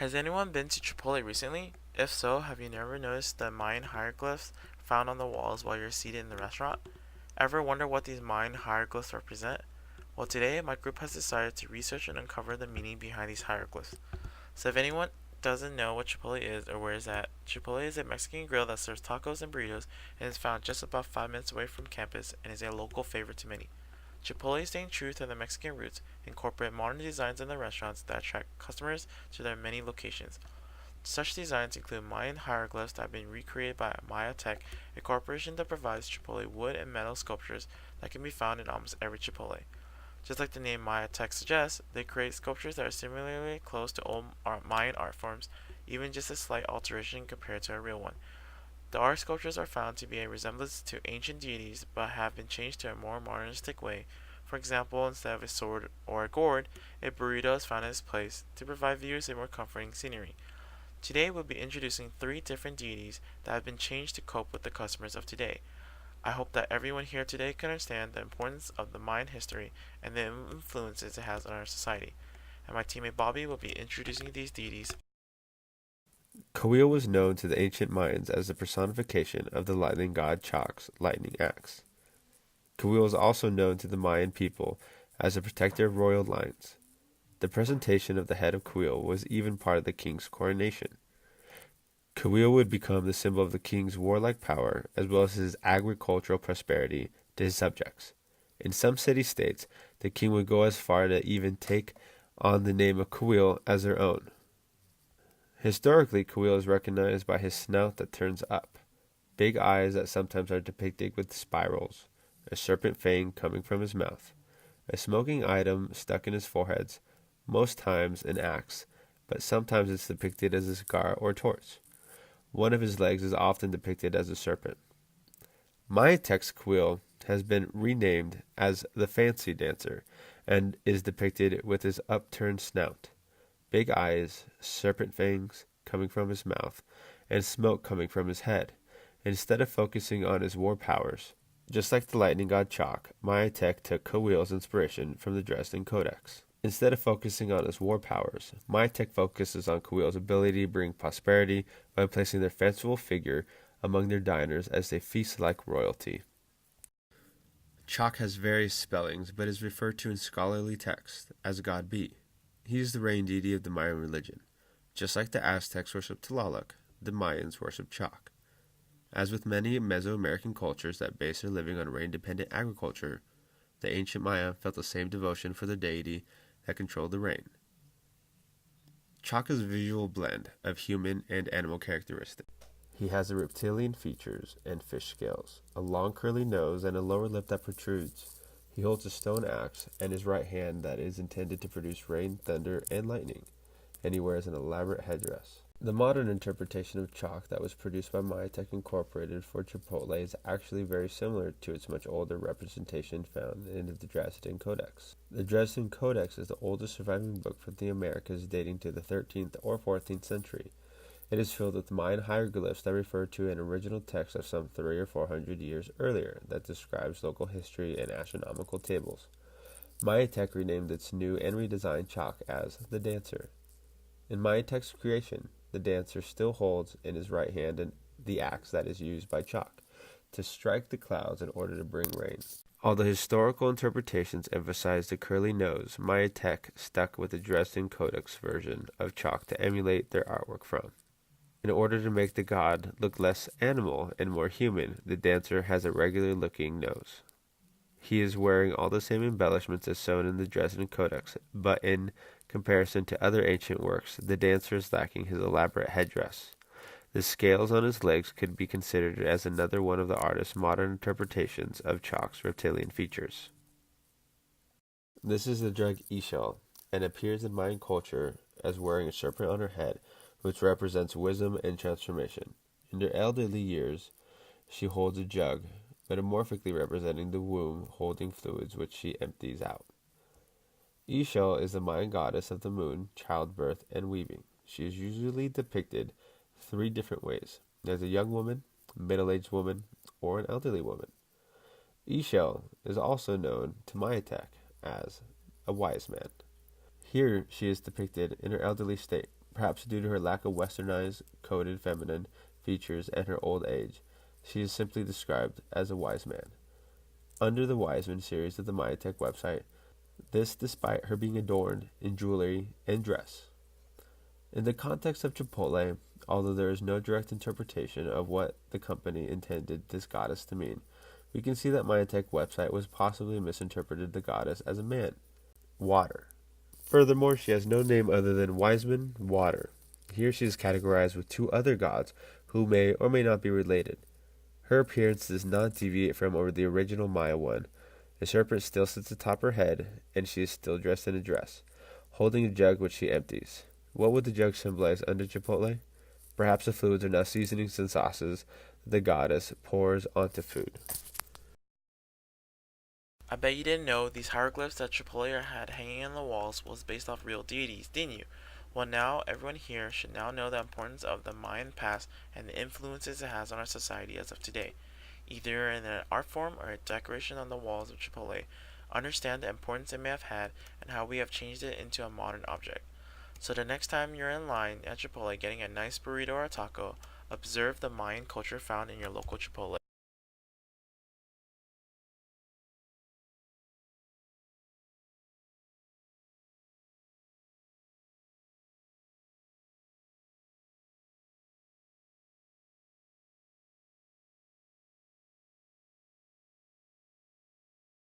Has anyone been to Chipotle recently? If so, have you never noticed the Mayan hieroglyphs found on the walls while you're seated in the restaurant? Ever wonder what these Mayan hieroglyphs represent? Well, today my group has decided to research and uncover the meaning behind these hieroglyphs. So if anyone doesn't know what Chipotle is or where it's at, Chipotle is a Mexican grill that serves tacos and burritos and is found just about 5 minutes away from campus and is a local favorite to many. Chipotle, staying true to their Mexican roots, incorporate modern designs in their restaurants that attract customers to their many locations. Such designs include Mayan hieroglyphs that have been recreated by Maya Tech, a corporation that provides Chipotle wood and metal sculptures that can be found in almost every Chipotle. Just like the name Maya Tech suggests, they create sculptures that are similarly close to old Mayan art forms, even just a slight alteration compared to a real one. The art sculptures are found to be a resemblance to ancient deities but have been changed to a more modernistic way. For example, instead of a sword or a gourd, a burrito is found in its place to provide viewers a more comforting scenery. Today we'll be introducing three different deities that have been changed to cope with the customers of today. I hope that everyone here today can understand the importance of the Mayan history and the influences it has on our society. And my teammate Bobby will be introducing these deities. Kawiil was known to the ancient Mayans as the personification of the lightning god Chahk's lightning axe. Kawiil is also known to the Mayan people as a protector of royal lines. The presentation of the head of Kawiil was even part of the king's coronation. Kawiil would become the symbol of the king's warlike power as well as his agricultural prosperity to his subjects. In some city-states, the king would go as far to even take on the name of Kawiil as their own. Historically, Kawiil is recognized by his snout that turns up, big eyes that sometimes are depicted with spirals, a serpent fang coming from his mouth, a smoking item stuck in his forehead, most times an axe, but sometimes it's depicted as a cigar or torch. One of his legs is often depicted as a serpent. Maya Tech's Kawiil has been renamed as the Fancy Dancer and is depicted with his upturned snout, big eyes, serpent fangs coming from his mouth, and smoke coming from his head, instead of focusing on his war powers. Just like the lightning god Chahk, Maya Tech took Kawiil's inspiration from the Dresden Codex. Instead of focusing on his war powers, Maya Tech focuses on Kawiil's ability to bring prosperity by placing their fanciful figure among their diners as they feast like royalty. Chahk has various spellings, but is referred to in scholarly texts as God Be. He is the rain deity of the Mayan religion. Just like the Aztecs worshipped Tlaloc, the Mayans worshipped Chahk. As with many Mesoamerican cultures that base their living on rain-dependent agriculture, the ancient Maya felt the same devotion for the deity that controlled the rain. Chahk is a visual blend of human and animal characteristics. He has the reptilian features and fish scales, a long curly nose, and a lower lip that protrudes. He holds a stone axe in his right hand that is intended to produce rain, thunder, and lightning, and he wears an elaborate headdress. The modern interpretation of Chahk that was produced by Maya Tech Incorporated for Chipotle is actually very similar to its much older representation found in the Dresden Codex. The Dresden Codex is the oldest surviving book from the Americas, dating to the 13th or 14th century. It is filled with Mayan hieroglyphs that refer to an original text of some 300 or 400 years earlier that describes local history and astronomical tables. Maya Tech renamed its new and redesigned Chahk as the Dancer. In Maya Tech's creation, the dancer still holds in his right hand the axe that is used by Chahk to strike the clouds in order to bring rain. Although historical interpretations emphasize the curly nose, Maya Tech stuck with the Dresden Codex version of Chahk to emulate their artwork from. In order to make the god look less animal and more human, the dancer has a regular-looking nose. He is wearing all the same embellishments as shown in the Dresden Codex, but in comparison to other ancient works, the dancer is lacking his elaborate headdress. The scales on his legs could be considered as another one of the artist's modern interpretations of Chahk's reptilian features. This is the drug Ixchel, and appears in Mayan culture as wearing a serpent on her head, which represents wisdom and transformation. In her elderly years, she holds a jug, metamorphically representing the womb holding fluids which she empties out. Ixchel is the Mayan goddess of the moon, childbirth, and weaving. She is usually depicted three different ways: as a young woman, middle-aged woman, or an elderly woman. Ixchel is also known to Maya Tech as a wise man. Here she is depicted in her elderly state, perhaps due to her lack of westernized, coded feminine features and her old age. She is simply described as a wise man. Under the Wisemen series of the Mayatech website, this despite her being adorned in jewelry and dress. In the context of Chipotle, although there is no direct interpretation of what the company intended this goddess to mean, we can see that Mayatech website was possibly misinterpreted the goddess as a man. Water. Furthermore, she has no name other than Wiseman Water. Here she is categorized with two other gods who may or may not be related. Her appearance does not deviate from over the original Maya one. The serpent still sits atop her head, and she is still dressed in a dress, holding a jug which she empties. What would the jug symbolize under Chipotle? Perhaps the fluids are now seasonings and sauces that the goddess pours onto food. I bet you didn't know these hieroglyphs that Chipotle had hanging on the walls was based off real deities, didn't you? Well, now everyone here should now know the importance of the Mayan past and the influences it has on our society as of today, either in an art form or a decoration on the walls of Chipotle. Understand the importance it may have had and how we have changed it into a modern object. So the next time you're in line at Chipotle getting a nice burrito or a taco, observe the Mayan culture found in your local Chipotle.